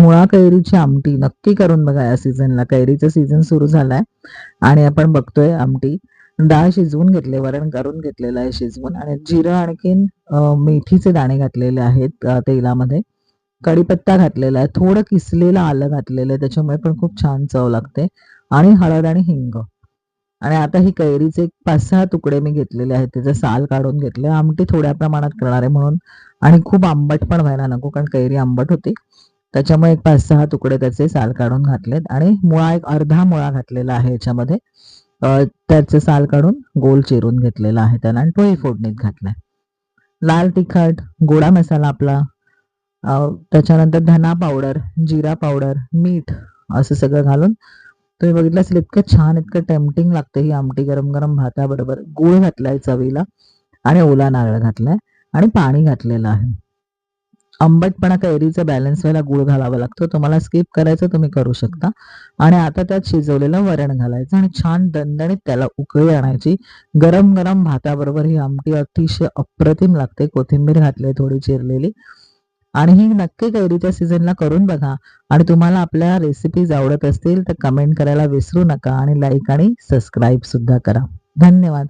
मुळा कैरीची आमटी नक्की करून बघा या सीझनला. कैरीचा सीझन सुरू झालाय आणि आपण बघतोय आमटी. डाळ शिजवून घेतले, वरण करून घेतलेलं आहे शिजवून आणि जिरं आणखीन मेथीचे दाणे घातलेले आहेत तेलामध्ये. कढीपत्ता घातलेला आहे, थोडं किसलेलं आलं घातलेलं आहे, त्याच्यामुळे पण खूप छान चव लागते आणि हळद आणि हिंग. आणि आता ही कैरीचे एक 5-6 तुकडे मी घेतलेले आहेत. त्याचं साल काढून घेतले. आमटी थोड्या प्रमाणात करणार आहे म्हणून आणि खूप आंबट पण व्हायला नको कारण कैरी आंबट होती. त्याच्यामुळे एक 5-6 तुकडे त्याचे साल काढून घातलेत आणि मुळा एक अर्धा मुळा घातलेला आहे याच्यामध्ये. त्याचे साल काढून गोल चिरून घेतलेला आहे त्याला आणि तोही फोडणीत घातलाय. लाल तिखट, गोडा मसाला आपला, त्याच्यानंतर धना पावडर, जिरा पावडर, मीठ असं सगळं घालून तुम्ही बघितलं असेल इतकं छान, इतकं टेम्पटिंग लागते ही आमटी गरम गरम भाताबरोबर. गूळ घातलाय चवीला आणि ओला नारळ घातलाय आणि पाणी घातलेलं आहे. आंबटपणा कैरीचा बॅलन्स व्हायला गूळ घालावा लागतो. तुम्हाला स्किप करायचं तुम्ही करू शकता. आणि आता त्यात शिजवलेलं वरण घालायचं आणि छान दणदणीत त्याला उकळी आणायची. गरम गरम भाताबरोबर ही आमटी अतिशय अप्रतिम लागते. कोथिंबीर घातली थोडी चिरलेली. आणि ही नक्की कैरीच्या सीझनला करून बघा. आणि तुम्हाला आपल्या रेसिपीज आवडत असतील तर कमेंट करायला विसरू नका आणि लाईक आणि सबस्क्राईब सुद्धा करा. धन्यवाद.